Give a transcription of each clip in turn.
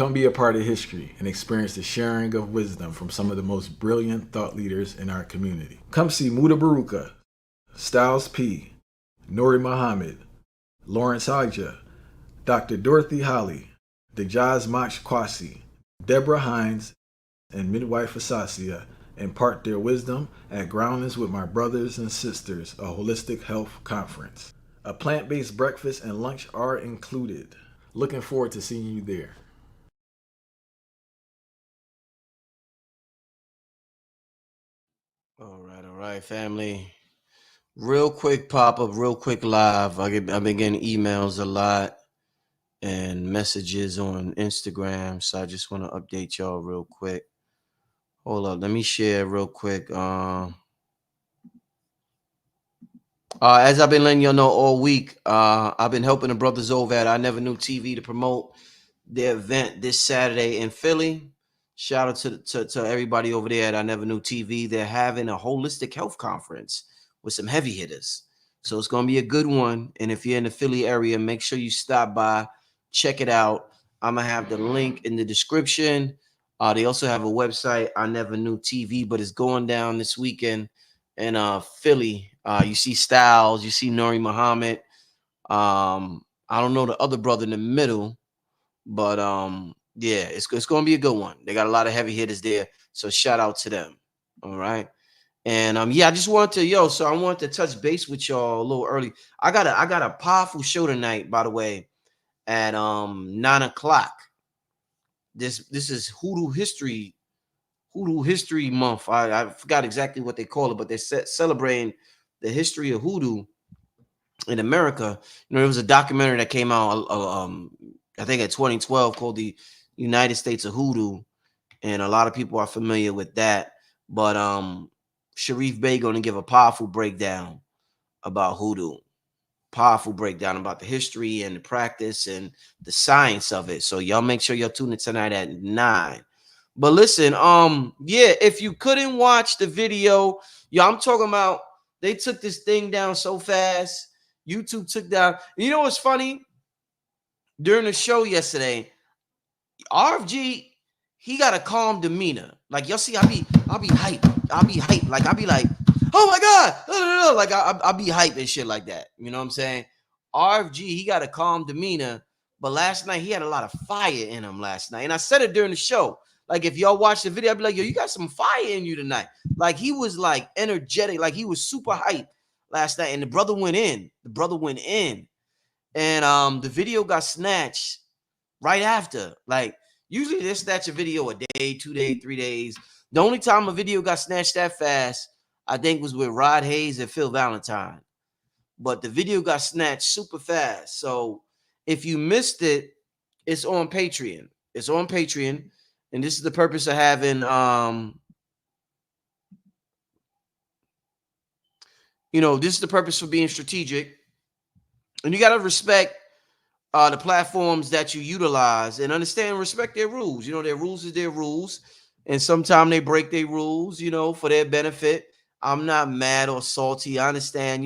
Come be a part of history and experience the sharing of wisdom from some of the most brilliant thought leaders in our community. Come see Muda Baruka, Styles P., Nori Muhammad, Lawrence Haja, Dr. Dorothy Holly, Dejaz Mach Kwasi, Deborah Hines, and Midwife Asasia impart their wisdom at Groundings with My Brothers and Sisters, a holistic health conference. A plant-based breakfast and lunch are included. Looking forward to seeing you there. All right, family. Real quick pop up, real quick live. I've been getting emails a lot and messages on Instagram, so I just want to update y'all real quick. Hold up, let me share real quick. As I've been letting y'all know all week, I've been helping the brothers over at I Never Knew TV to promote their event this Saturday in Philly. Shout out to everybody over there at I Never Knew TV. They're having a holistic health conference with some heavy hitters. So it's going to be a good one. And if you're in the Philly area, make sure you stop by, check it out. I'm going to have the link in the description. They also have a website, I Never Knew TV, but it's going down this weekend in Philly. You see Styles, you see Nori Muhammad. I don't know the other brother in the middle, but yeah, it's gonna be a good one. They got a lot of heavy hitters there, so shout out to them. All right. And yeah, I just wanted to so I wanted to touch base with y'all a little early. I got a powerful show tonight, by the way, at 9 o'clock. This is Hoodoo History Month. I forgot exactly what they call it, but they're celebrating the history of hoodoo in America. There was a documentary that came out, I think in 2012, called "The United States of Hoodoo," and a lot of people are familiar with that. But Sharif Bey going to give a powerful breakdown about hoodoo, powerful breakdown about the history and the practice and the science of it. So y'all make sure y'all tune in tonight at 9. But listen, yeah, if you couldn't watch the video, I'm talking about they took this thing down so fast. YouTube took down. You know what's funny? During the show yesterday, RFG, he got a calm demeanor. Like y'all see, I'll be hype. I'll be hype. Like I'll be like, oh my God. Like I'll be hype and shit like that. You know what I'm saying? RFG, he got a calm demeanor, but last night he had a lot of fire in him last night. And I said it during the show. Like if y'all watch the video, I'd be like, yo, you got some fire in you tonight. Like he was like energetic, like he was super hype last night. And the brother went in. And the video got snatched right after. Like usually they snatch a video a day, 2 days, 3 days. The only time a video got snatched that fast, I think, was with Rod Hayes and Phil Valentine. But the video got snatched super fast. So if you missed it, it's on Patreon. It's on Patreon. And this is the purpose of having this is the purpose for being strategic. And you got to respect the platforms that you utilize and understand and respect their rules. Their rules is their rules. And sometimes they break their rules, for their benefit. I'm not mad or salty. I understand,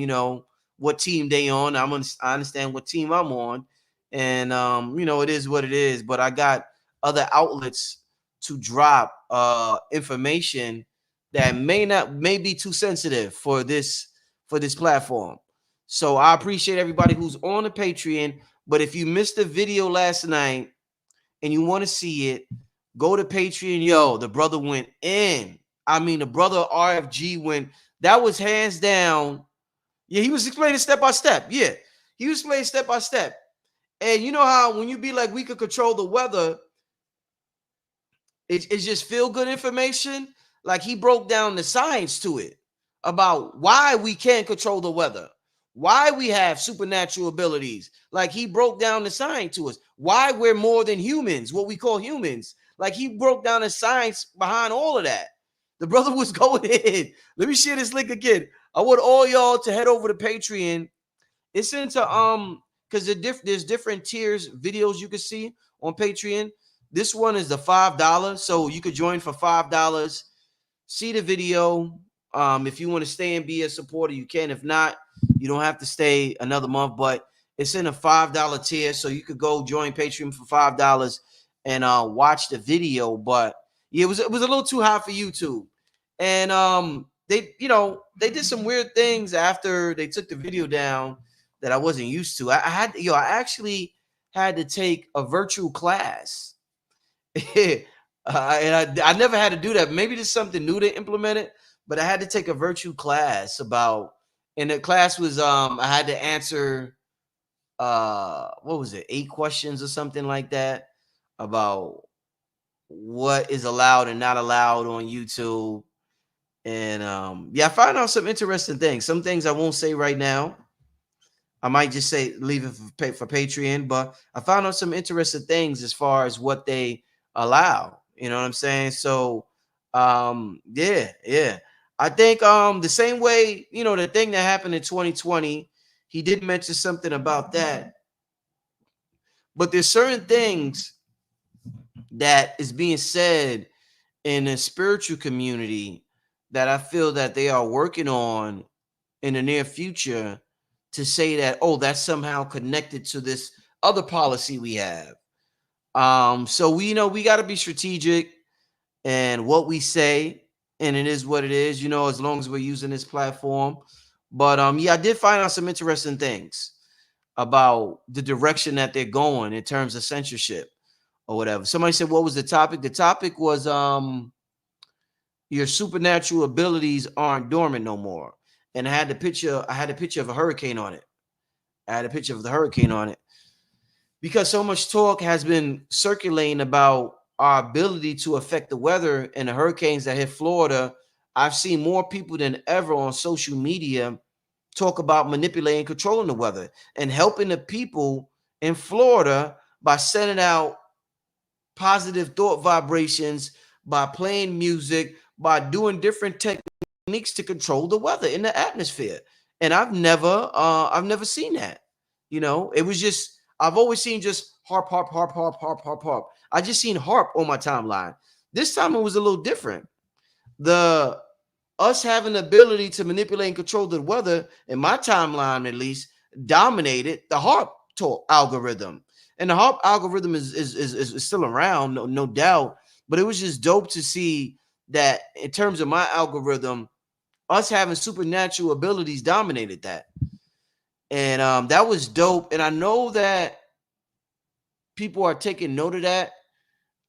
what team they on. I understand what team I'm on. And, it is what it is. But I got other outlets to drop information that may be too sensitive for this platform. So I appreciate everybody who's on the Patreon. But if you missed the video last night and you want to see it, go to Patreon. Yo, the brother went in. I mean, the brother RFG went. That was hands down. Yeah, he was explaining step by step. Yeah, he was explaining step by step. And you know how when you be like, we could control the weather, it's just feel good information. Like he broke down the science to it about why we can't control the weather, why we have supernatural abilities. Like he broke down the science to us, why we're more than humans, what we call humans. Like he broke down the science behind all of that. The brother was going in. Let me share this link again. I want all y'all to head over to Patreon. It's into because there's different tiers videos you can see on Patreon. This one is the $5, so you could join for $5. See the video. If you want to stay and be a supporter, you can. If not, you don't have to stay another month. But it's in a $5 tier, so you could go join Patreon for $5 and watch the video, but yeah, it was a little too high for YouTube. And they did some weird things after they took the video down that I wasn't used to. I actually had to take a virtual class. And I never had to do that. Maybe there's something new to implement it, but I had to take a virtual class and the class was I had to answer what was it, 8 questions or something like that about what is allowed and not allowed on YouTube. And I found out some interesting things. Some things I won't say right now. I might just say leave it for Patreon, but I found out some interesting things as far as what they allow. You know what I'm saying? So yeah. I think the same way, the thing that happened in 2020, he did mention something about that. But there's certain things that is being said in a spiritual community that I feel that they are working on in the near future to say that, oh, that's somehow connected to this other policy we have. So we got to be strategic and what we say, and it is what it is, as long as we're using this platform. But I did find out some interesting things about the direction that they're going in terms of censorship or whatever. Somebody said, what was the topic? The topic was your supernatural abilities aren't dormant no more. And I had a picture of a hurricane on it. I had a picture of the hurricane on it because so much talk has been circulating about our ability to affect the weather and the hurricanes that hit Florida. I've seen more people than ever on social media talk about manipulating, controlling the weather and helping the people in Florida by sending out positive thought vibrations, by playing music, by doing different techniques to control the weather in the atmosphere. And I've never seen that. It was just, I've always seen just harp. I just seen harp on my timeline. This time it was a little different. Us having the ability to manipulate and control the weather, in my timeline at least, dominated the harp algorithm. And the harp algorithm is still around, no doubt. But it was just dope to see that in terms of my algorithm, us having supernatural abilities dominated that. And that was dope. And I know that people are taking note of that.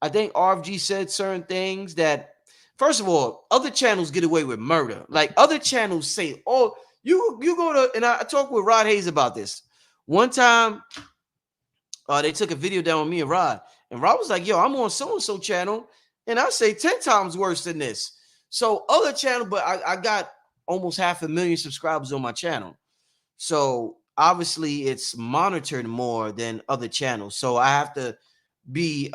I think RFG said certain things that, first of all, other channels get away with murder. Like other channels say, oh, you go to, and I talked with Rod Hayes about this. One time, they took a video down with me and Rod was like, yo, I'm on so-and-so channel, and I say 10 times worse than this. So other channel, but I got almost 500,000 subscribers on my channel. So obviously it's monitored more than other channels. So I have to be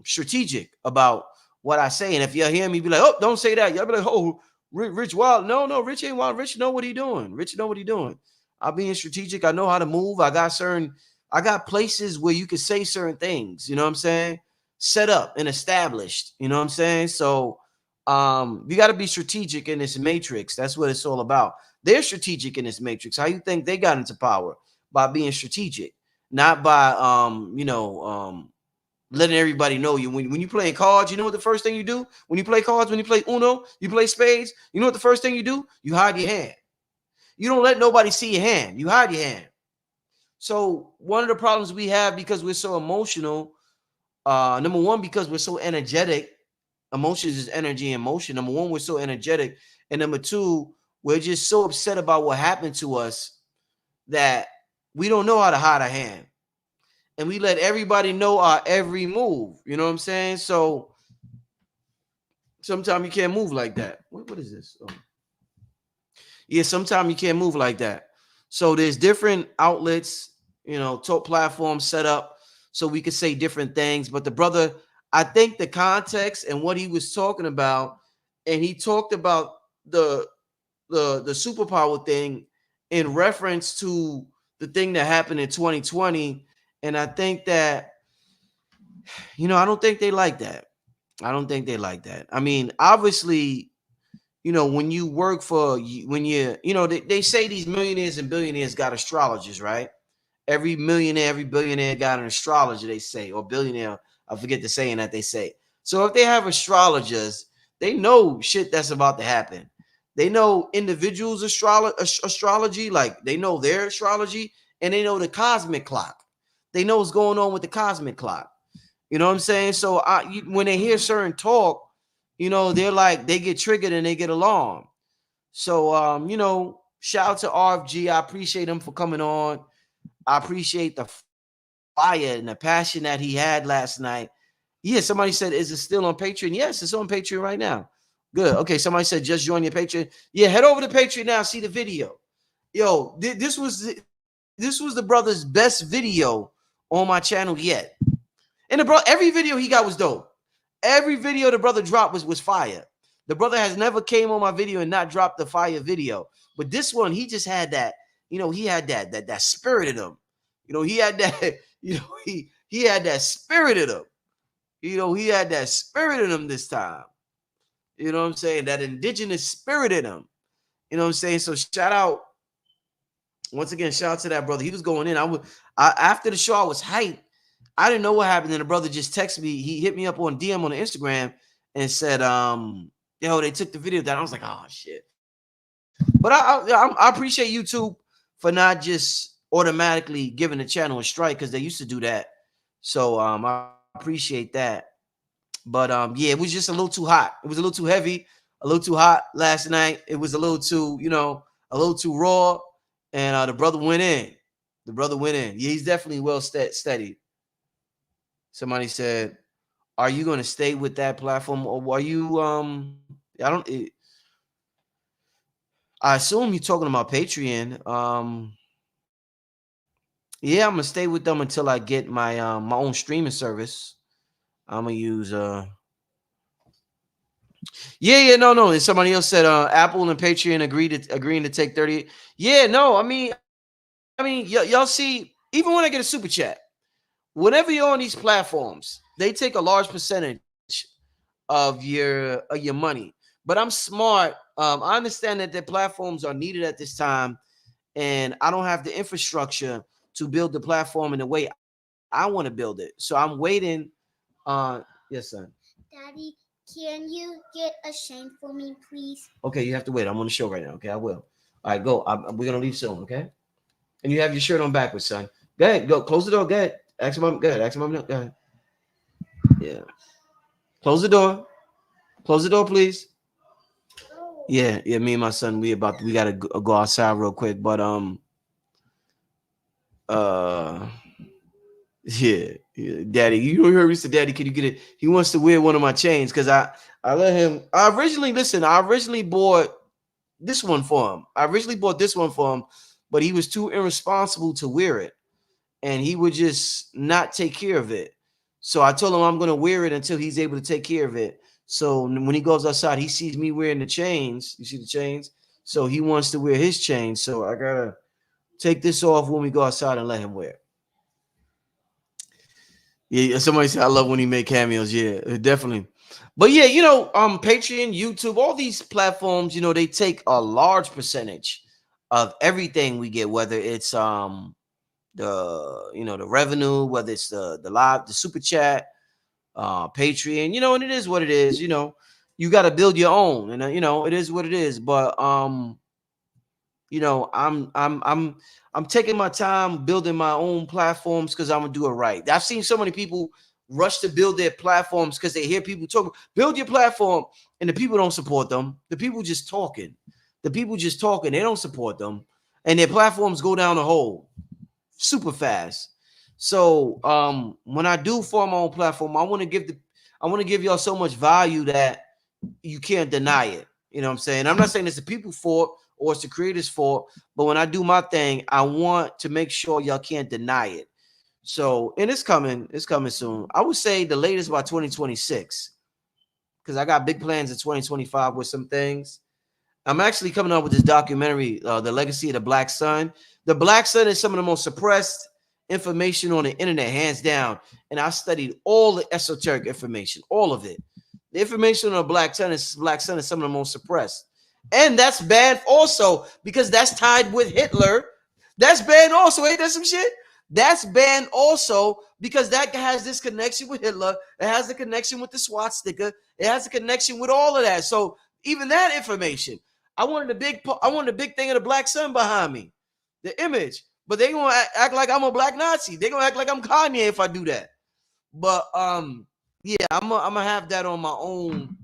strategic about what I say. And if you hear me be like, oh, don't say that, y'all be like, oh, Rich wild. No, Rich ain't wild. Rich know what he doing. Rich know what he doing. I'm being strategic. I know how to move. I got places where you can say certain things, you know what I'm saying? Set up and established, you know what I'm saying? So you got to be strategic in this matrix. That's what it's all about. They're strategic in this matrix. How you think they got into power? By being strategic, not by letting everybody know you. When you play cards, you know what the first thing you do? When you play cards, when you play Uno, you play spades, you know what the first thing you do? You hide your hand. You don't let nobody see your hand. You hide your hand. So one of the problems we have, because we're so emotional, number one, because we're so energetic. Emotions is energy and motion. Number one, we're so energetic. And number two, we're just so upset about what happened to us that we don't know how to hide our hand. And we let everybody know our every move. You know what I'm saying? So sometimes you can't move like that. What is this? Oh. Yeah, sometimes you can't move like that. So there's different outlets, talk platforms set up so we could say different things. But the brother, I think the context and what he was talking about, and he talked about the superpower thing in reference to the thing that happened in 2020. And I think that, I don't think they like that. I don't think they like that. I mean, obviously, when you work for, they say these millionaires and billionaires got astrologers, right? Every millionaire, every billionaire got an astrologer, they say, or billionaire I forget the saying that they say. So if they have astrologers, they know shit that's about to happen. They know individuals astrology, like they know their astrology, and they know the cosmic clock. They know what's going on with the cosmic clock. You know what I'm saying? So when they hear certain talk, they're like, they get triggered and they get alarmed. So shout out to RFG. I appreciate him for coming on. I appreciate the fire and the passion that he had last night. Yeah, somebody said, is it still on Patreon? Yes, it's on Patreon right now. Good. Okay, somebody said, just join your Patreon. Yeah, head over to Patreon now, see the video. Yo, this was the brother's best video on my channel yet. And every video he got was dope. Every video the brother dropped was fire. The brother has never came on my video and not dropped the fire video. But this one, he just had that, he had that spirit in him. He had that, he had that spirit in him. He had that spirit in him this time. You know what I'm saying? That indigenous spirit in him. You know what I'm saying? So shout out. Once again, shout out to that brother. He was going in. After the show, I was hyped. I didn't know what happened. And the brother just texted me. He hit me up on DM on the Instagram and said, they took the video down. I was like, oh shit. But I appreciate YouTube for not just automatically giving the channel a strike, because they used to do that. So I appreciate that. But yeah, it was just a little too hot. It was a little too heavy, a little too hot last night. It was a little too, a little too raw. And the brother went in. The brother went in. Yeah, he's definitely well studied. Somebody said, are you going to stay with that platform, or are you I assume you're talking about Patreon. Yeah, I'm gonna stay with them until I get my my own streaming service. I'm gonna use no. And somebody else said Apple and Patreon agreeing to take 30. Yeah, no, I mean y'all see, even when I get a super chat, whenever you're on these platforms, they take a large percentage of your money. But I'm smart. I understand that their platforms are needed at this time, and I don't have the infrastructure to build the platform in the way I want to build it. So I'm waiting. Yes, son. Daddy, can you get a shame for me, please? Okay, you have to wait. I'm on the show right now. Okay, I will. All right, go. We're gonna leave soon. Okay. And you have your shirt on backwards, son. Go ahead. Go. Close the door. Go ahead. Ask mom. Go ahead. Ask mom. Go ahead. Yeah. Close the door. Close the door, please. Oh. Yeah. Me and my son, we gotta go outside real quick. But yeah. Daddy, you heard me say, Daddy, can you get it? He wants to wear one of my chains because I let him. I originally bought this one for him. But he was too irresponsible to wear it, and he would just not take care of it. So I told him I'm going to wear it until he's able to take care of it. So when he goes outside, he sees me wearing the chains. You see the chains? So he wants to wear his chains. So I got to take this off when we go outside and let him wear it. Yeah, somebody said I love when he make cameos. Yeah, definitely. But yeah, Patreon, YouTube, all these platforms, they take a large percentage of everything we get, whether it's the revenue, whether it's the live, the super chat, Patreon, and it is what it is. You got to build your own, and it is what it is. But I'm taking my time building my own platforms because I'm gonna do it right. I've seen so many people rush to build their platforms because they hear people talk, build your platform, and the people don't support them. The people just talking. They don't support them, and their platforms go down the hole super fast. So when I do form my own platform, I want to give y'all so much value that you can't deny it. You know what I'm saying? I'm not saying it's the people's fault or it's the creators' fault, but when I do my thing, I want to make sure y'all can't deny it. So, and it's coming soon. I would say the latest by 2026, because I got big plans in 2025 with some things. I'm actually coming up with this documentary, The Legacy of the Black Sun. The Black Sun is some of the most suppressed information on the internet, hands down. And I studied all the esoteric information, all of it. The information on the Black Sun is some of the most suppressed. And that's bad also, because that's tied with Hitler. That's bad also. Ain't that some shit? That's banned also because that has this connection with Hitler. It has the connection with the swastika. It has a connection with all of that. So even that information, I wanted the big thing of the black sun behind me, the image. But they gonna act like I'm a black Nazi. They gonna act like I'm Kanye if I do that. But yeah, I'm gonna have that on my own.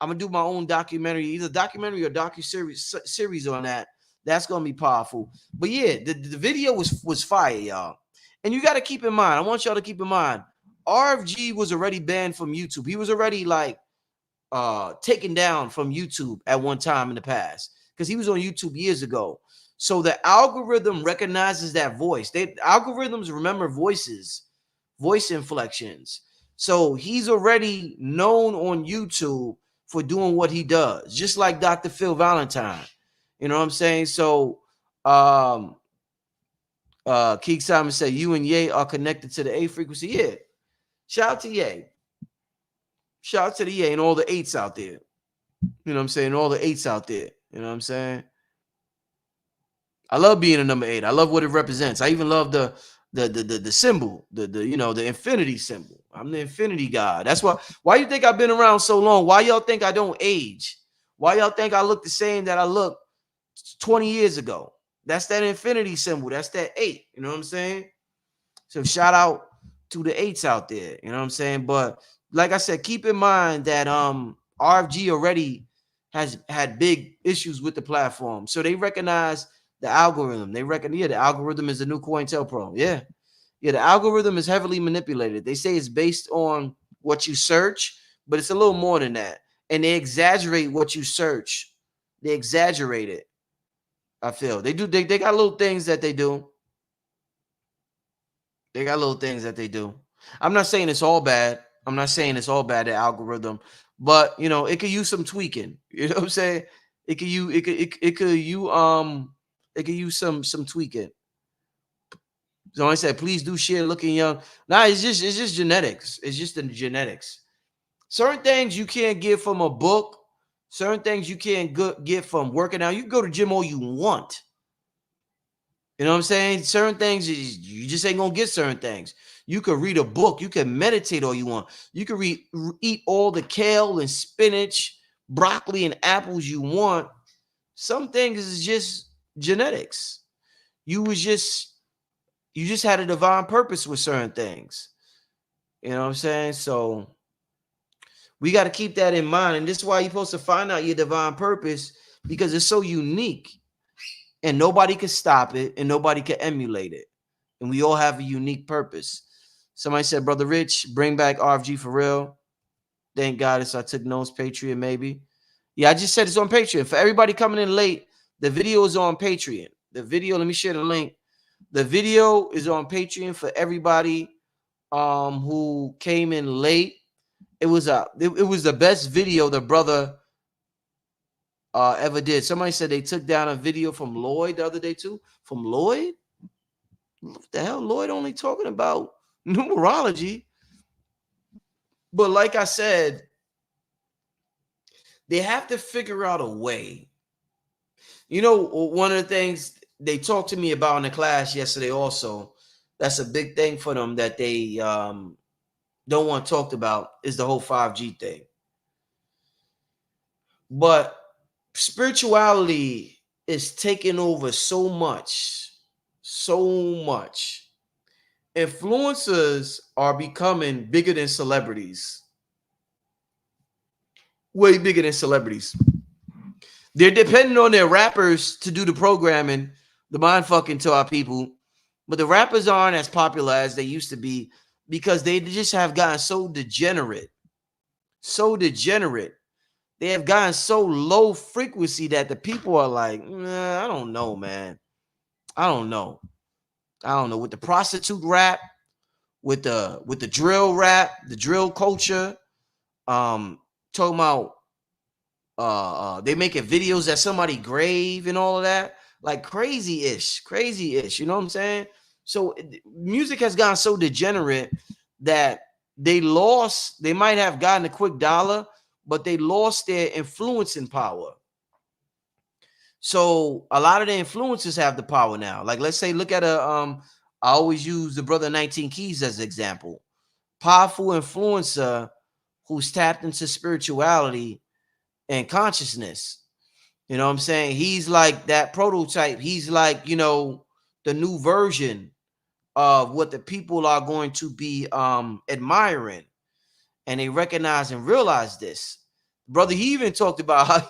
I'm gonna do my own documentary, either documentary or series on that. That's gonna be powerful. But yeah, the video was fire, y'all. And you got to keep in mind, I want y'all to keep in mind, RFG was already banned from YouTube. He was already like taken down from YouTube at one time in the past because he was on YouTube years ago. So the algorithm recognizes that voice. Algorithms remember voices, voice inflections. So he's already known on YouTube for doing what he does, just like Dr. Phil Valentine. You know what I'm saying? So Keek Simon said, you and Ye are connected to the A frequency. Yeah. Shout out to Ye. Shout out to the Ye and all the eights out there. You know what I'm saying? All the eights out there. You know what I'm saying? I love being a number 8. I love what it represents. I even love the symbol, the infinity symbol. I'm the infinity god. That's why you think I've been around so long? Why y'all think I don't age? Why y'all think I look the same that I looked 20 years ago? That's that infinity symbol. That's that 8. You know what I'm saying? So shout out to the 8s out there. You know what I'm saying? But like I said, keep in mind that RFG already has had big issues with the platform. So they recognize the algorithm. They reckon, the algorithm is the new COINTELPRO. Yeah, the algorithm is heavily manipulated. They say it's based on what you search, but it's a little more than that. And they exaggerate what you search. They exaggerate it. I feel they got little things that they do. They got little things that they do. I'm not saying it's all bad. I'm not saying it's all bad, the algorithm, but it could use some tweaking. You know what I'm saying? It could use some tweaking. So I said, please do share looking young. Nah, it's just genetics. It's just the genetics. Certain things you can't get from a book. Certain things you can't get from working out. You can go to gym all you want. You know what I'm saying? Certain things, you just ain't going to get certain things. You could read a book. You can meditate all you want. You can eat all the kale and spinach, broccoli and apples you want. Some things is just genetics. You just had a divine purpose with certain things. You know what I'm saying? So we got to keep that in mind. And this is why you're supposed to find out your divine purpose, because it's so unique. And nobody can stop it, and nobody can emulate it. And we all have a unique purpose. Somebody said, Brother Rich, bring back RFG for real. Thank God I took notes, Patreon, maybe. Yeah, I just said it's on Patreon. For everybody coming in late, the video is on Patreon. The video, let me share the link. The video is on Patreon for everybody who came in late. It was the best video the brother ever did. Somebody said they took down a video from Lloyd the other day too. From Lloyd? What the hell? Lloyd only talking about numerology. But like I said, they have to figure out a way. One of the things they talked to me about in the class yesterday also, that's a big thing for them that they don't want talked about, is the whole 5G thing. But spirituality is taking over so much. Influencers are becoming bigger than celebrities. Way bigger than celebrities. They're depending on their rappers to do the programming, the mind fucking to our people. But the rappers aren't as popular as they used to be because they just have gotten so degenerate. They have gotten so low frequency that the people are like, I don't know, man. I don't know. With the prostitute rap, with the drill rap, the drill culture, talking about they making videos at somebody's grave and all of that, like crazy-ish. You know what I'm saying? So music has gotten so degenerate that they might have gotten a quick dollar, but they lost their influencing power. So a lot of the influencers have the power now. Like, let's say, look at a I always use the brother 19 Keys as an example. Powerful influencer who's tapped into spirituality and consciousness. You know what I'm saying? He's like that prototype. He's like, the new version of what the people are going to be admiring. And they recognize and realize this. Brother, he even talked about how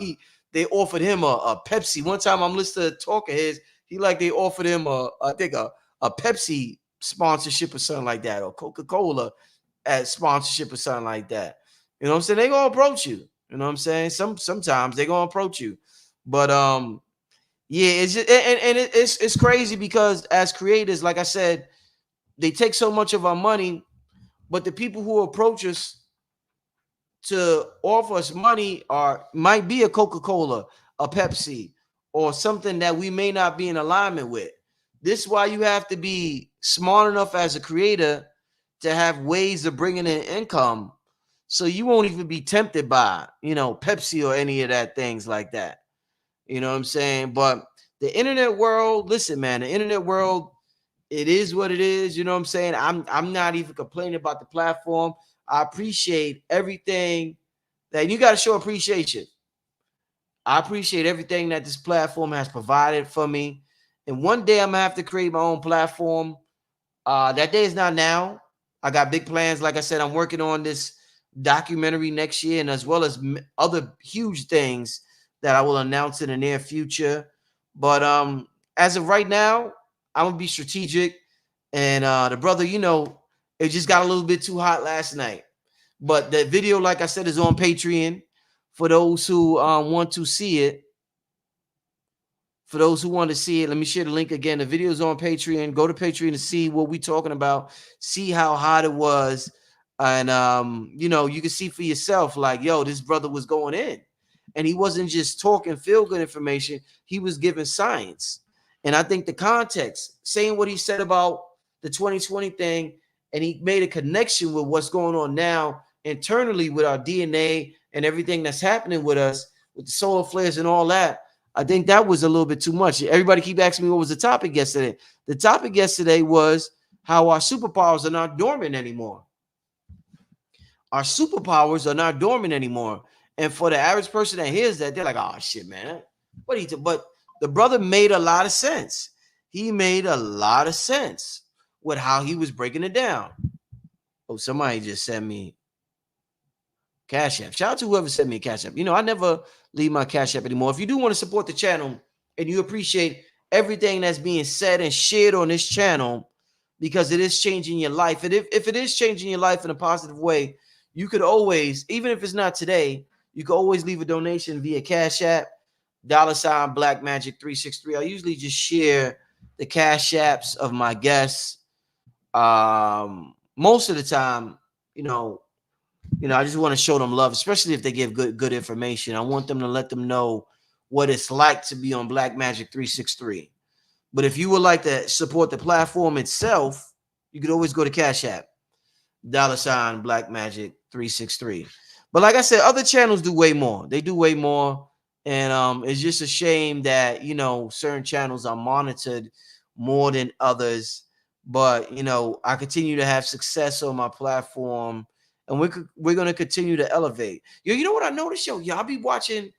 they offered him a Pepsi. One time I'm listening to a talk of his, they offered him I think a Pepsi sponsorship or something like that, or Coca-Cola as sponsorship or something like that. You know what I'm saying? They gonna approach you. You know what I'm saying? Sometimes they gonna approach you. But yeah, it's just, and it's crazy because as creators, like I said, they take so much of our money, but the people who approach us to offer us money might be a Coca-Cola, a Pepsi, or something that we may not be in alignment with. This is why you have to be smart enough as a creator to have ways of bringing in income, so you won't even be tempted by, Pepsi or any of that things like that. You know what I'm saying? But the internet world, listen, man, the internet world, it is what it is. You know what I'm saying? I'm not even complaining about the platform. I appreciate everything that you got to show appreciation. I appreciate everything that this platform has provided for me. And one day I'm gonna have to create my own platform. That day is not now. I got big plans. Like I said, I'm working on this documentary next year, and as well as other huge things that I will announce in the near future. But as of right now, I'm gonna be strategic. And the brother, it just got a little bit too hot last night. But the video, like I said, is on Patreon for those who want to see it. For those who want to see it, let me share the link again. The video is on Patreon. Go to Patreon to see what we're talking about. See how hot it was. And, you can see for yourself, like, yo, this brother was going in. And he wasn't just talking feel-good information. He was giving science. And I think the context, saying what he said about the 2020 thing, and he made a connection with what's going on now internally with our DNA and everything that's happening with us, with the solar flares and all that. I think that was a little bit too much. Everybody keep asking me what was the topic yesterday. The topic yesterday was how our superpowers are not dormant anymore. Our superpowers are not dormant anymore. And for the average person that hears that, they're like, oh, shit, man. But the brother made a lot of sense. He made a lot of sense with how he was breaking it down. Oh, somebody just sent me Cash App. Shout out to whoever sent me a Cash App. I never leave my Cash App anymore. If you do want to support the channel and you appreciate everything that's being said and shared on this channel, because it is changing your life. And if it is changing your life in a positive way, you could always, even if it's not today, you could always leave a donation via Cash App, $ Black Magic 363. I usually just share the Cash Apps of my guests. Most of the time, I just want to show them love, especially if they give good information. I want them to let them know what it's like to be on Black Magic 363. But if you would like to support the platform itself, you could always go to Cash App, $ Black Magic 363. But like I said, other channels do way more. They do way more. And it's just a shame that, certain channels are monitored more than others. But, I continue to have success on my platform. And we're going to continue to elevate. You know what I noticed? Y'all be watching.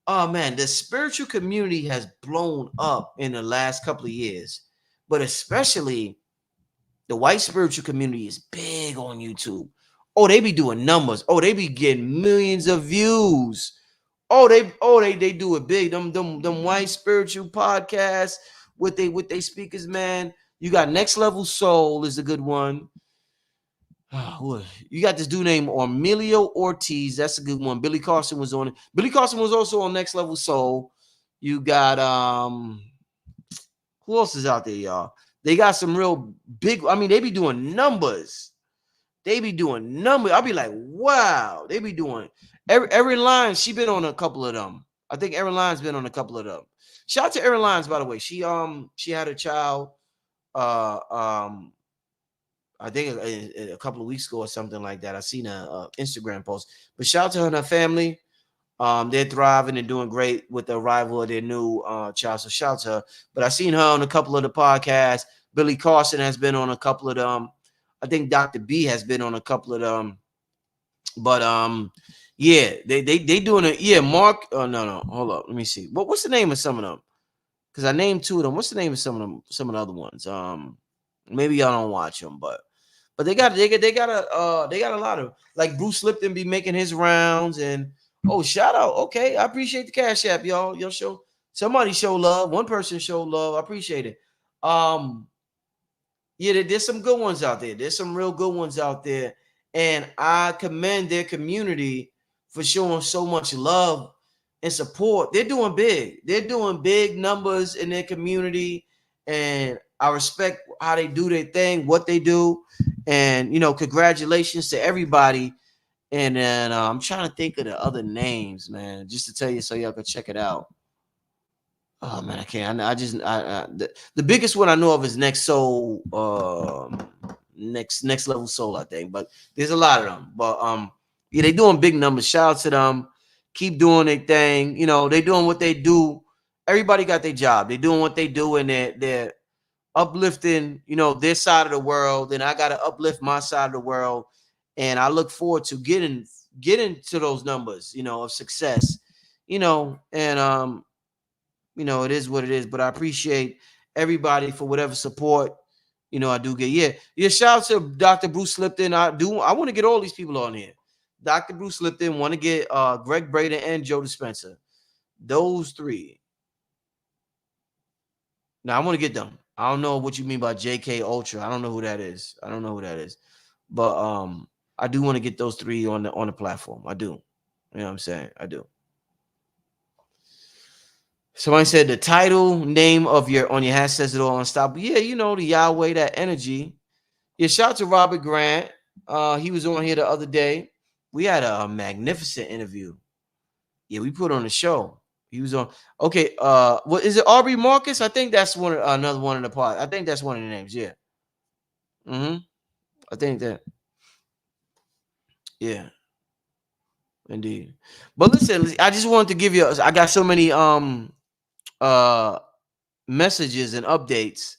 Oh, man, the spiritual community has blown up in the last couple of years. But especially the white spiritual community is big on YouTube. Oh, they be doing numbers. Oh, they be getting millions of views. Oh, they do it big. Them white spiritual podcasts with they speakers, man. You got Next Level Soul is a good one. You got this dude named Emilio Ortiz. That's a good one. Billy Carson was on it. Billy Carson was also on Next Level Soul. You got who else is out there, y'all? They got some real big. I mean, they be doing numbers. I'll be like, wow. They be doing Erin Lyons. She been on a couple of them. I think Erin Lyons been on a couple of them. Shout out to Erin Lyons, by the way. She had a child. I think a couple of weeks ago or something like that. I seen a Instagram post. But shout out to her and her family. They're thriving and doing great with the arrival of their new child. So shout out to her. But I seen her on a couple of the podcasts Billy Carson has been on a couple of them. I think Dr. B has been on a couple of them. But yeah, they doing it. Yeah, Mark. Oh no, hold up. Let me see. What's the name of some of them? Because I named two of them. What's the name of some of them? Some of the other ones. Maybe y'all don't watch them, but they got a lot of, like, Bruce Lipton be making his rounds. And shout out. Okay, I appreciate the Cash App, y'all. Y'all show somebody show love. One person show love. I appreciate it. Yeah, there's some good ones out there. There's some real good ones out there. And I commend their community for showing so much love and support. They're doing big. They're doing big numbers in their community. And I respect how they do their thing, what they do. And, congratulations to everybody. And then I'm trying to think of the other names, man, just to tell you so y'all can check it out. Oh man, I can't. The biggest one I know of is Next Soul, next level soul, I think. But there's a lot of them. But yeah, they doing big numbers. Shout out to them. Keep doing their thing. They doing what they do. Everybody got their job. They doing what they do, and they're uplifting, their side of the world. And I gotta uplift my side of the world. And I look forward to getting to those numbers, of success. And it is what it is, but I appreciate everybody for whatever support, I do get. Yeah. Shout out to Dr. Bruce Lipton. I want to get all these people on here. Dr. Bruce Lipton, want to get Greg Braden and Joe Dispenza. Those three. Now, I want to get them. I don't know what you mean by JK Ultra. I don't know who that is. But I do want to get those three on the platform. I do. You know what I'm saying? I do. Somebody said the title name of on your hat says it all, unstoppable. Yeah, the Yahweh, that energy. Yeah, shout out to Robert Grant. He was on here the other day. We had a magnificent interview. Yeah, we put on the show. He was on. Okay, what is it? Aubrey Marcus? I think that's another one of the part. I think that's one of the names. Yeah. I think that. Yeah. Indeed. But listen, I just wanted to give you. I got so many messages and updates.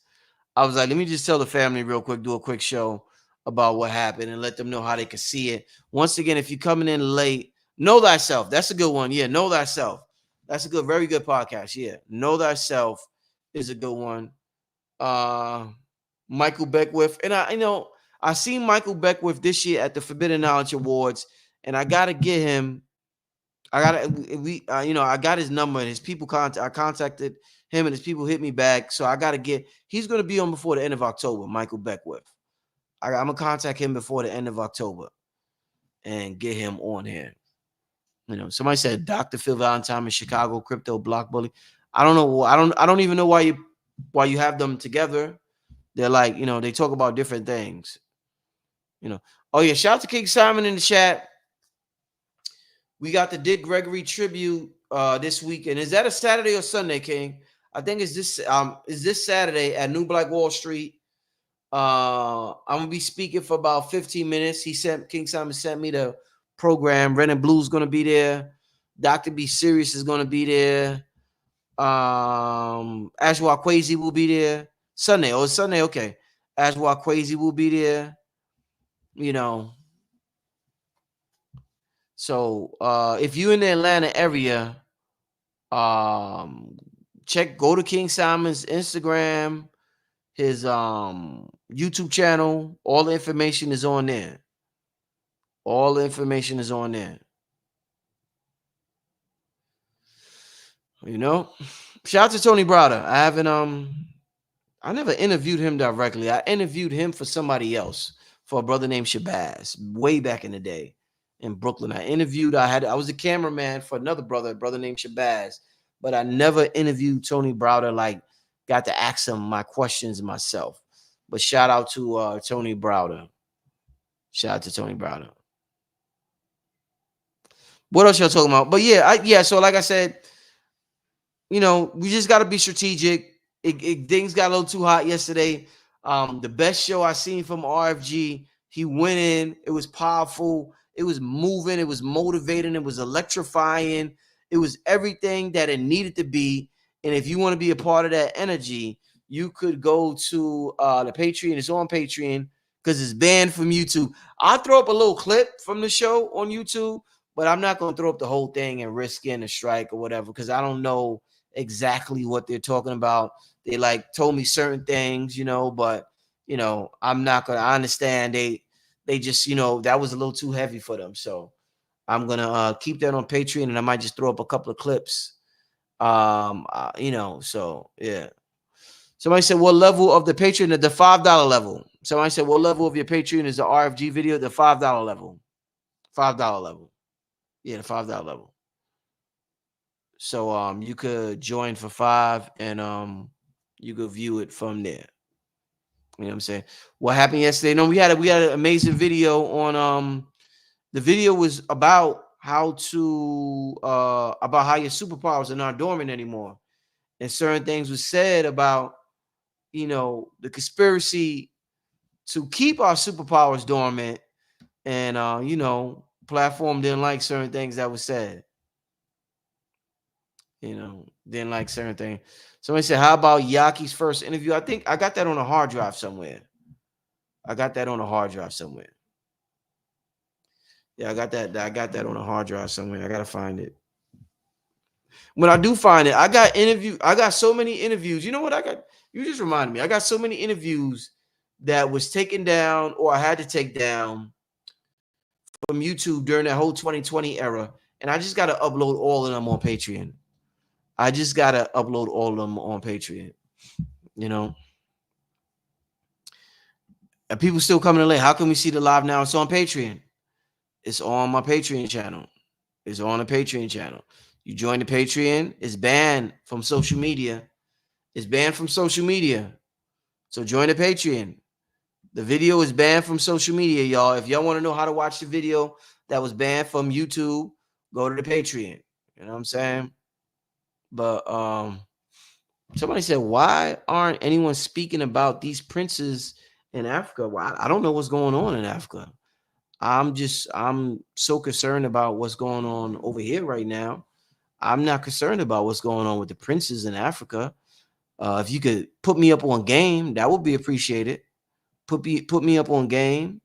I was like, let me just tell the family real quick, do a quick show about what happened and let them know how they can see it. Once again, if you're coming in late, Know Thyself. That's a good one. Yeah, Know Thyself. That's a very good podcast. Yeah, Know Thyself is a good one. Michael Beckwith. And I seen Michael Beckwith this year at the Forbidden Knowledge Awards, and I gotta get him. I got his number, and his people I contacted him, and his people hit me back. So I got to he's going to be on before the end of October, Michael Beckwith. I'm going to contact him before the end of October and get him on here. Somebody said Dr. Phil Valentine in Chicago, crypto block bully. I don't know. I don't even know why you have them together. They're like, they talk about different things. Oh yeah. Shout out to King Simon in the chat. We got the Dick Gregory tribute this weekend. Is that a Saturday or Sunday, King? I think it's this Saturday at New Black Wall Street. I'm gonna be speaking for about 15 minutes. King Simon sent me the program. Red and Blue's gonna be there. Dr. B Serious is gonna be there. Ashwa Kwesi will be there. Sunday. Oh, it's Sunday. Okay. Ashwa Kwesi will be there. So if you're in the Atlanta area, go to King Simon's Instagram, his YouTube channel. All the information is on there. Shout out to Tony Browder. I never interviewed him directly. I interviewed him for somebody else, for a brother named Shabazz, way back in the day in Brooklyn. I was a cameraman for another brother named Shabazz, but I never interviewed Tony Browder, got to ask him my questions myself. But shout out to Tony Browder. What else y'all talking about? But so like I said, we just got to be strategic. Things got a little too hot yesterday. The best show I seen from RFG, he went in. It was powerful. It was moving. It was motivating. It was electrifying. It was everything that it needed to be. And if you want to be a part of that energy, you could go to the Patreon. It's on Patreon because it's banned from YouTube. I'll throw up a little clip from the show on YouTube, but I'm not going to throw up the whole thing and risk getting a strike or whatever because I don't know exactly what they're talking about. They like told me certain things, but I'm not going to. I understand they just, that was a little too heavy for them. So I'm going to keep that on Patreon, and I might just throw up a couple of clips. So yeah. Somebody said, what level of the Patreon? The $5 level. Somebody said, what level of your Patreon is the RFG video? The $5 level. $5 level. Yeah, the $5 level. So you could join for $5 and you could view it from there. You know what I'm saying? What happened yesterday? No, we had an amazing video on the video was about how your superpowers are not dormant anymore. And certain things were said about the conspiracy to keep our superpowers dormant, and platform didn't like certain things that was said. Didn't like certain things. Somebody said, how about Yaki's first interview? I think I got that on a hard drive somewhere. Yeah, I got that on a hard drive somewhere. I gotta find it. When I do find it, I got so many interviews. You know what I got? You just reminded me. I got so many interviews that was taken down or I had to take down from YouTube during that whole 2020 era. And I just got to upload all of them on Patreon. And people still coming in late. How can we see the live now? It's on Patreon. It's on my Patreon channel. It's on the Patreon channel. You join the Patreon. It's banned from social media. So join the Patreon. The video is banned from social media, y'all. If y'all want to know how to watch the video that was banned from YouTube, go to the Patreon. You know what I'm saying? But somebody said, why aren't anyone speaking about these princes in Africa? Well, I don't know what's going on in Africa. I'm so concerned about what's going on over here right now. I'm not concerned about what's going on with the princes in Africa. If you could put me up on game, that would be appreciated. Put me up on game.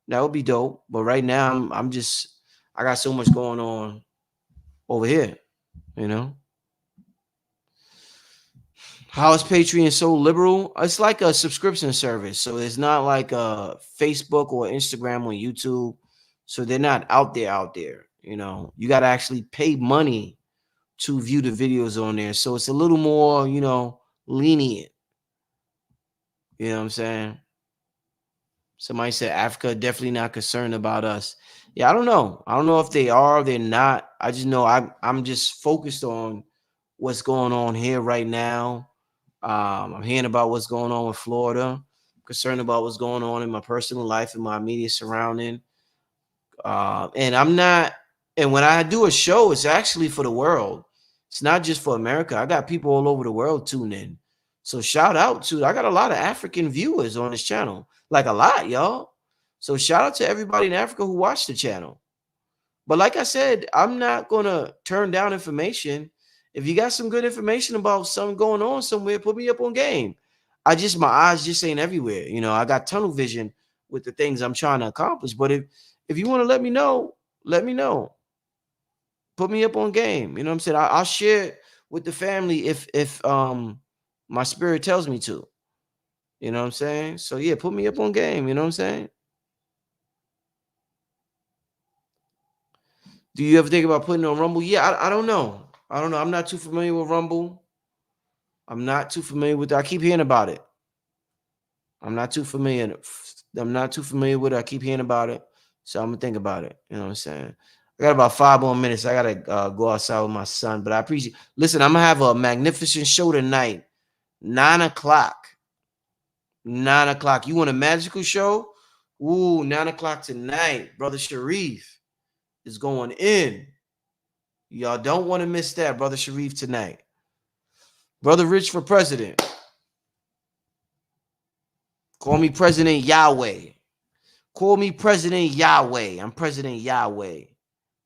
That would be dope. But right now, I got so much going on over here, How is Patreon so liberal? It's like a subscription service. So it's not like a Facebook or Instagram or YouTube. So they're not out there. You got to actually pay money to view the videos on there. So it's a little more, lenient. You know what I'm saying? Somebody said Africa definitely not concerned about us. Yeah, I don't know. I don't know if they are or they're not. I just know I'm just focused on what's going on here right now. I'm hearing about what's going on with Florida. Concerned about what's going on in my personal life and my immediate surrounding. And when I do a show, it's actually for the world. It's not just for America. I got people all over the world tuning in. So shout out I got a lot of African viewers on this channel. Like a lot, y'all. So shout out to everybody in Africa who watched the channel. But like I said, I'm not going to turn down information. If you got some good information about something going on somewhere, put me up on game. My eyes just ain't everywhere. I got tunnel vision with the things I'm trying to accomplish. But if you want to let me know, let me know. Put me up on game. You know what I'm saying? I'll share with the family if my spirit tells me to. You know what I'm saying? So yeah, put me up on game. You know what I'm saying? Do you ever think about putting on Rumble? Yeah, I don't know. I'm not too familiar with Rumble. I'm not too familiar with it. I keep hearing about it. I'm not too familiar with it. I keep hearing about it. So I'm gonna think about it. You know what I'm saying? I got about 5 more minutes. I gotta go outside with my son. But I appreciate. Listen, I'm gonna have a magnificent show tonight. 9 o'clock. 9 o'clock. You want a magical show? Ooh, 9 o'clock tonight. Brother Sharif is going in. Y'all don't want to miss that, Brother Sharif, tonight. Brother Rich for president. Call me President Yahweh. Call me President Yahweh. I'm President Yahweh,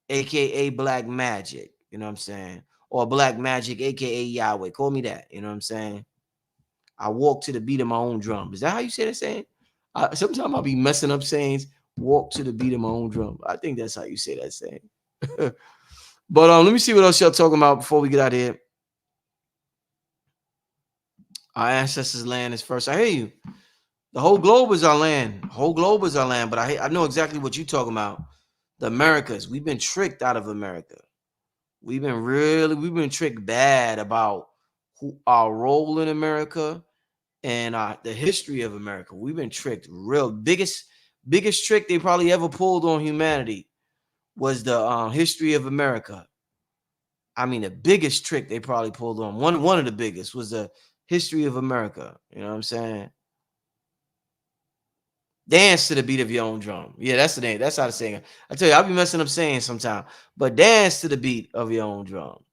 a.k.a. Black Magic. You know what I'm saying? Or Black Magic, a.k.a. Yahweh. Call me that. You know what I'm saying? I walk to the beat of my own drum. Is that how you say that saying? Sometimes I'll be messing up sayings. Walk to the beat of my own drum. I think that's how you say that saying. But let me see what else y'all talking about before we get out of here. Our ancestors' land is first. I hear you. The whole globe is our land. The whole globe is our land. But I know exactly what you're talking about. The Americas. We've been tricked out of America. We've been tricked bad about our role in America and the history of America. We've been tricked real. Biggest trick they probably ever pulled on humanity was the history of America. I mean, the biggest trick they probably pulled on, one of the biggest, was the history of America. You know what I'm saying? Dance to the beat of your own drum. Yeah, that's the name. That's how to sing it. I tell you, I'll be messing up saying sometimes, but dance to the beat of your own drum.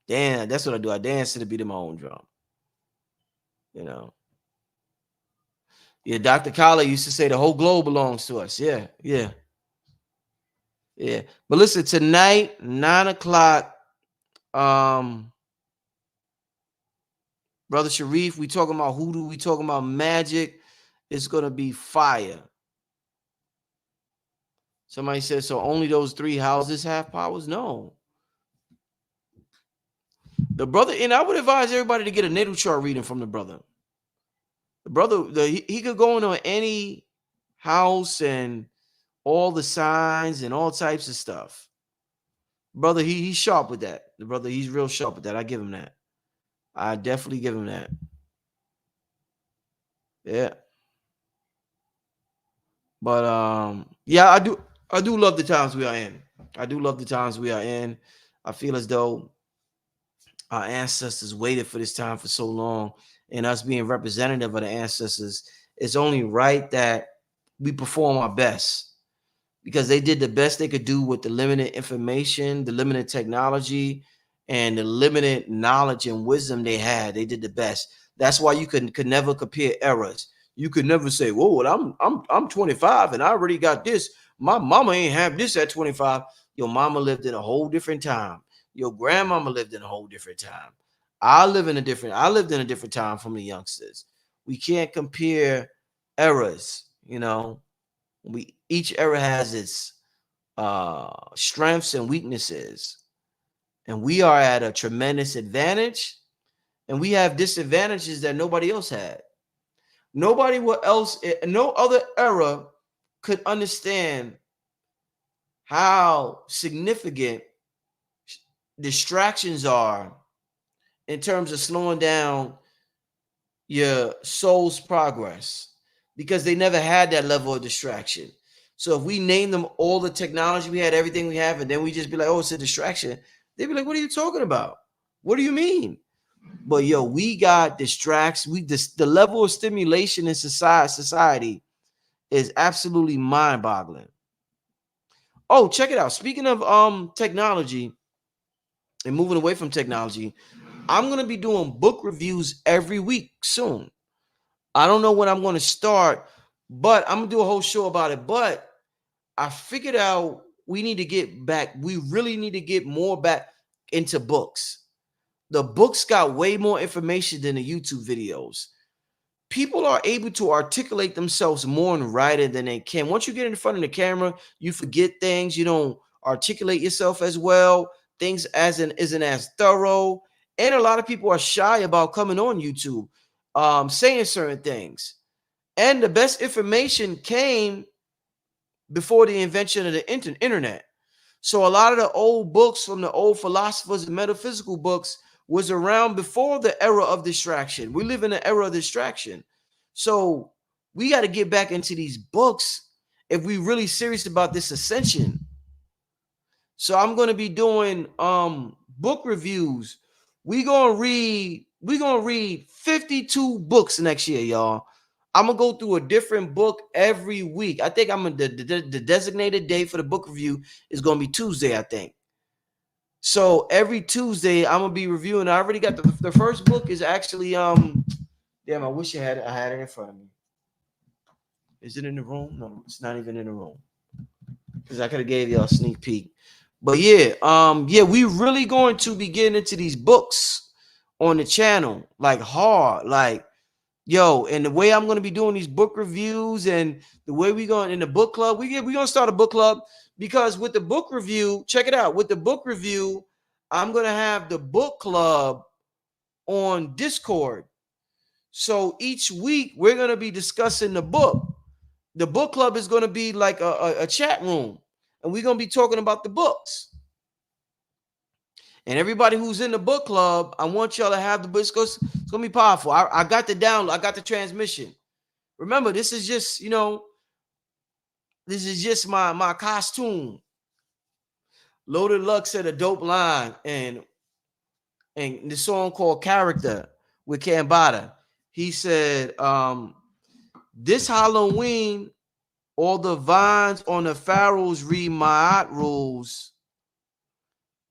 Damn, that's what I do. I dance to the beat of my own drum. You know. Yeah, Dr. Kala used to say the whole globe belongs to us. Yeah. But listen, tonight, 9:00, Brother Sharif, we talking about hoodoo, we talking about magic. It's gonna be fire. Somebody said, so only those 3 houses have powers? No. The brother, and I would advise everybody to get a natal chart reading from the brother. The brother, he could go into any house and all the signs and all types of stuff. Brother, he's sharp with that. The brother, he's real sharp with that. I give him that. I definitely give him that. Yeah. But yeah, I do love the times we are in. I do love the times we are in. I feel as though our ancestors waited for this time for so long, and us being representative of the ancestors, it's only right that we perform our best, because they did the best they could do with the limited information, the limited technology, and the limited knowledge and wisdom they had. They did the best. That's why you could never compare eras. You could never say, "Whoa, I'm 25 and I already got this. My mama ain't have this at 25." Your mama lived in a whole different time. Your grandmama lived in a whole different time. I lived in a different time from the youngsters. We can't compare eras, you know. Each era has its strengths and weaknesses, and we are at a tremendous advantage, and we have disadvantages that nobody else had. No other era could understand how significant distractions are in terms of slowing down your soul's progress, because they never had that level of distraction. So if we name them all the technology we had, everything we have, and then we just be like, "Oh, it's a distraction," they'd be like, "What are you talking about? What do you mean?" But we got distracts. The level of stimulation in society is absolutely mind-boggling. Oh, check it out. Speaking of technology and moving away from technology, I'm gonna be doing book reviews every week soon. I don't know when I'm going to start, but I'm going to do a whole show about it. But I figured out we need to get back. We really need to get more back into books. The books got way more information than the YouTube videos. People are able to articulate themselves more in writing than they can. Once you get in front of the camera, you forget things. You don't articulate yourself as well. Things isn't as thorough. And a lot of people are shy about coming on YouTube, saying certain things. And the best information came before the invention of the internet. So a lot of the old books from the old philosophers and metaphysical books was around before the era of distraction. We live in an era of distraction. So we got to get back into these books if we really serious about this ascension. So I'm going to be doing book reviews. We're going to read 52 books next year, y'all. I'm going to go through a different book every week. I think the designated day for the book review is going to be Tuesday, I think. So every Tuesday I'm going to be reviewing. I already got the first book is actually damn, I wish I had it in front of me. Is it in the room? No, it's not even in the room. Because I could have gave y'all a sneak peek. But we really going to be getting into these books on the channel, like hard. Like Yo, and the way I'm going to be doing these book reviews and the way we're going in the book club, we're going to start a book club, because with the book review, check it out. With the book review, I'm going to have the book club on Discord. So each week we're going to be discussing the book. The book club is going to be like a chat room, and we're going to be talking about the books. And everybody who's in the book club, I want y'all to have the books, because it's going to be powerful. I got the download. I got the transmission. Remember, this is just, this is just my costume. Loaded Luck said a dope line, and the song called Character with Cambada. He said, this Halloween, all the vines on the pharaohs read my rules.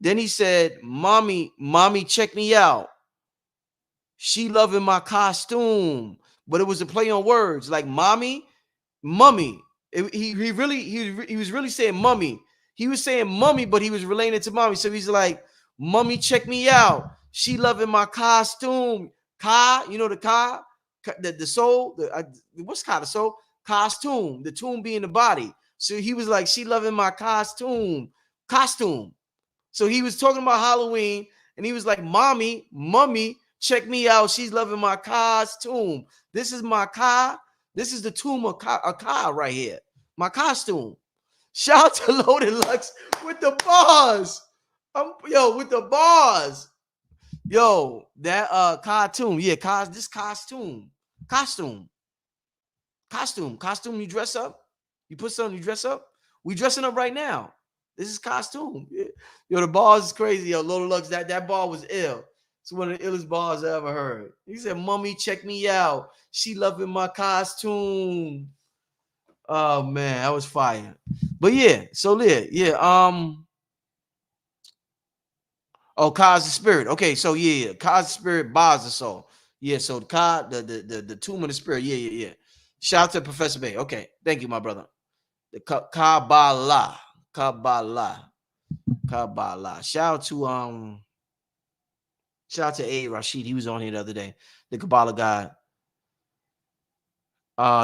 Then he said, mommy, check me out. She loving my costume. But it was a play on words, like mommy, mummy. He was really saying mummy. He was saying mummy, but he was relating it to mommy. So he's like, mommy, check me out. She loving my costume. Ka, you know the ka, the soul. What's ka, the soul? Costume. The tomb being the body. So he was like, she loving my costume. So he was talking about Halloween, and he was like, mommy, check me out. She's loving my costume. This is my ka. This is the tomb of ka right here. My costume. Shout out to Loaded Lux with the bars. With the bars. Yo, that cartoon. Yeah, this costume. Costume, you dress up. You put something, you dress up. We dressing up right now. This is costume. Yeah. Yo, the bars is crazy. Yo, Loaded Lux, that bar was ill. It's one of the illest bars I ever heard. He said, mommy, check me out. She loving my costume. Oh man, that was fire. But yeah, so yeah. Oh, Ka's the spirit. Okay, so yeah. Ka's the spirit, Ba's the soul. Yeah, so Ka, the tomb of the spirit. Yeah. Shout out to Professor Bay. Okay, thank you, my brother. The Kabbalah. Shout out to A. Rashid. He was on here the other day. The Kabbalah guy.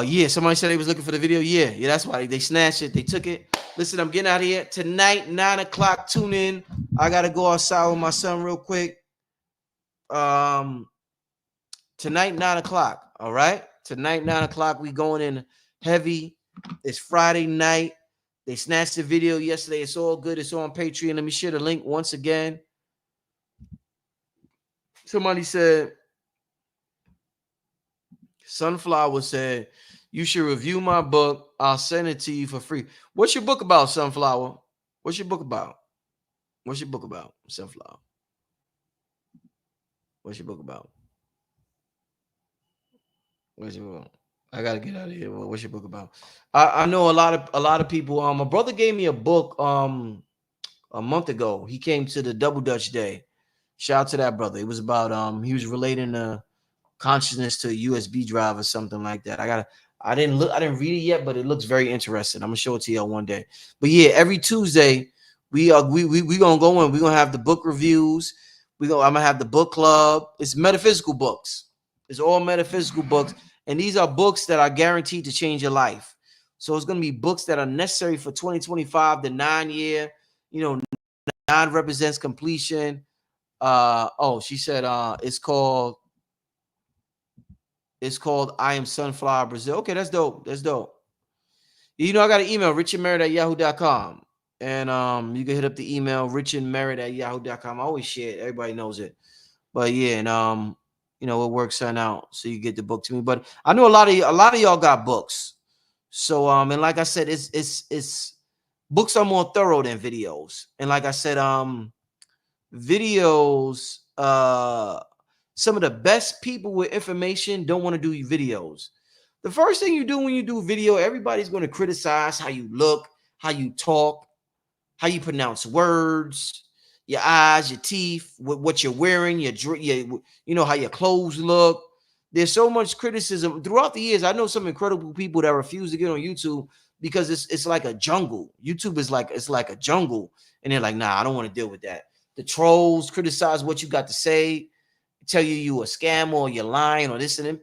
Yeah, somebody said they was looking for the video. Yeah, that's why they snatched it. They took it. Listen, I'm getting out of here tonight, 9:00. Tune in. I gotta go outside with my son real quick. Tonight, 9:00. All right, tonight, 9:00. We going in heavy. It's Friday night. They snatched the video yesterday. It's all good. It's on Patreon. Let me share the link once again. Somebody said, Sunflower said, you should review my book. I'll send it to you for free. What's your book about, Sunflower? What's your book about, Sunflower? What's your book about? I gotta get out of here. What's your book about? I know a lot of people. My brother gave me a book a month ago. He came to the Double Dutch Day. Shout out to that brother. It was about he was relating consciousness to a USB drive or something like that. I didn't read it yet, but it looks very interesting. I'm gonna show it to y'all one day. But yeah, every Tuesday we gonna go in. We're gonna have the book reviews. I'm gonna have the book club. It's metaphysical books. It's all metaphysical books, and these are books that are guaranteed to change your life. So it's gonna be books that are necessary for 2025, the 9-year. 9 represents completion. She said it's called I Am Sunflower Brazil. Okay, that's dope. I got an email, richandmerritt@yahoo.com. And you can hit up the email, richandmerritt@yahoo.com. I always share it. Everybody knows it. But yeah, and it works out so you get the book to me. But I know a lot of y'all got books. So and like I said, it's books are more thorough than videos. And like I said, videos, some of the best people with information don't want to do videos. The first thing you do when you do video, everybody's going to criticize how you look, how you talk, how you pronounce words, your eyes, your teeth, what you're wearing, how your clothes look. There's so much criticism throughout the years. I know some incredible people that refuse to get on YouTube because it's like a jungle. YouTube is like a jungle, and they're like, nah, I don't want to deal with that. The trolls criticize what you got to say, tell you a scam or you're lying or this and then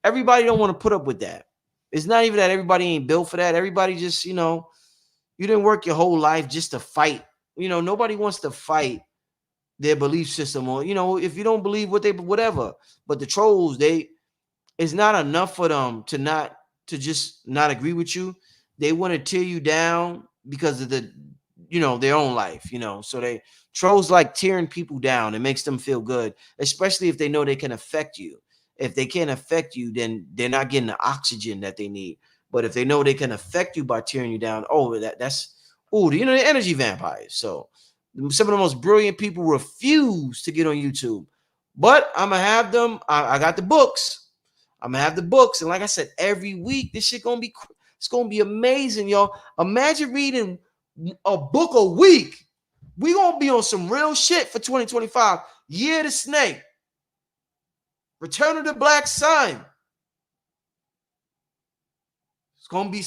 everybody don't want to put up with that. It's not even that everybody ain't built for that. Everybody just, you didn't work your whole life just to fight. Nobody wants to fight their belief system, or, if you don't believe whatever. But the trolls, it's not enough for them to just not agree with you. They want to tear you down because of their own life, so trolls like tearing people down. It makes them feel good, especially if they know they can affect you. If they can't affect you, then they're not getting the oxygen that they need. But if they know they can affect you by tearing you down, the energy vampires. So some of the most brilliant people refuse to get on YouTube. But I'm going to have them. I got the books. I'm going to have the books. And like I said, every week, this shit going to be amazing, y'all. Imagine reading a book a week. We going to be on some real shit for 2025. Year of the Snake. Return of the Black Sun. It's gonna be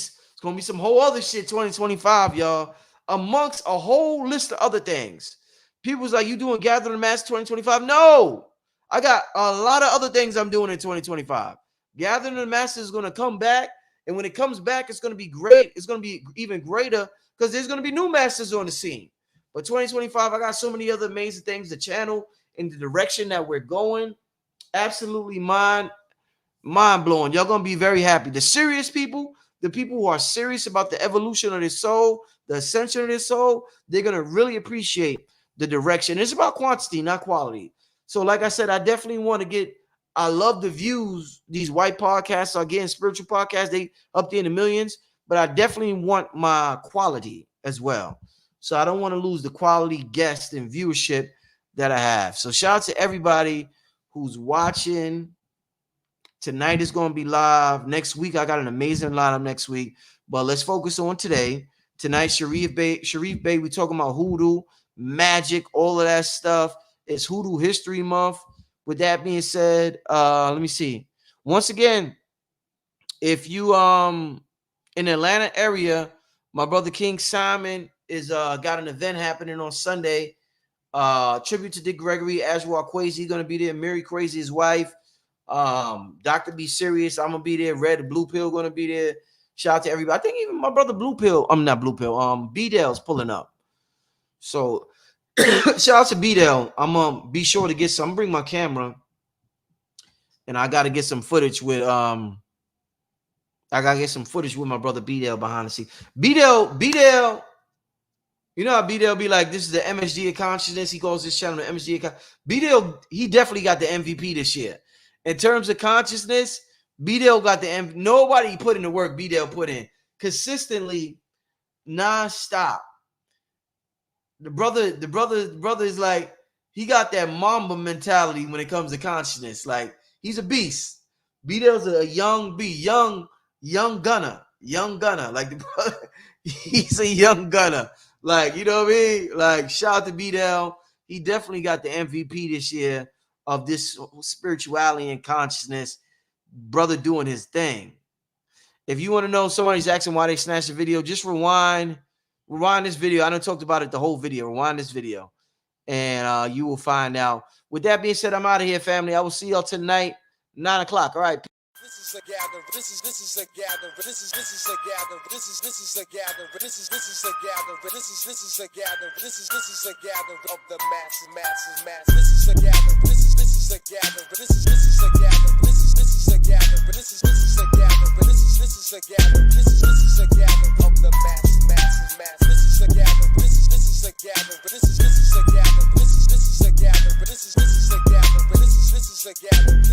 some whole other shit 2025, y'all. Amongst a whole list of other things. People's like, you doing Gathering Mass 2025? No, I got a lot of other things I'm doing in 2025. Gathering the Mass is gonna come back, and when it comes back, it's gonna be great. It's gonna be even greater because there's gonna be new masters on the scene. But 2025, I got so many other amazing things. The channel in the direction that we're going. Absolutely mind blowing. Y'all gonna be very happy. The serious people, the people who are serious about the evolution of their soul, the ascension of their soul, they're gonna really appreciate the direction. It's about quantity, not quality. So, like I said, I love the views these white podcasts are getting, spiritual podcasts. They up there in the millions, but I definitely want my quality as well. So I don't want to lose the quality guest and viewership that I have. So shout out to everybody who's watching. Tonight is going to be live. Next week, I got an amazing lineup next week. But let's focus on today. Tonight, Sharif Bey, we talking about hoodoo, magic, all of that stuff. It's Hoodoo History Month. With that being said, let me see. Once again, if you in the Atlanta area, my brother King Simon is got an event happening on Sunday. Tribute to Dick Gregory, Azwar Kwesi going to be there. Mary Crazy, his wife. Dr. Be Serious, I'm going to be there. Red Blue Pill going to be there. Shout out to everybody. I think even my brother Blue Pill, not Blue Pill, B-Dell's pulling up. So shout out to B-Dell. I'm going to be sure to get some. I'm bring my camera. And I got to get some footage with my brother B-Dell behind the scenes. B-Dell. You know how B-Dell be like, this is the MSG of consciousness. He calls this channel the MSG of consciousness. B-Dell, he definitely got the MVP this year. In terms of consciousness, B-Dell got the MVP. Nobody put in the work B-Dell put in. Consistently, non-stop. The brother is like, he got that Mamba mentality when it comes to consciousness. Like, he's a beast. B-Dell's a young beast, young gunner. Like, the brother, he's a young gunner. Like, you know what I mean? Like, shout out to B-Dell. He definitely got the MVP this year of this spirituality and consciousness. Brother doing his thing. If you want to know, somebody's asking why they snatched the video, just rewind this video. I done talked about it the whole video. Rewind this video, and you will find out. With that being said, I'm out of here, family. I will see y'all tonight, 9 o'clock. All right. This is a gathering. This is a gathering. This is a gathering. This is a gathering. This is a gathering. This is a gathering. This is a gathering of the masses. This is a gathering. This is a gathering. This is a gathering. This is a gathering. This is a gathering. This is a gathering. This is a gathering of the masses. This is a gathering. This is a gathering. This is a gathering. This is a gathering. This is a gathering. This is a gathering.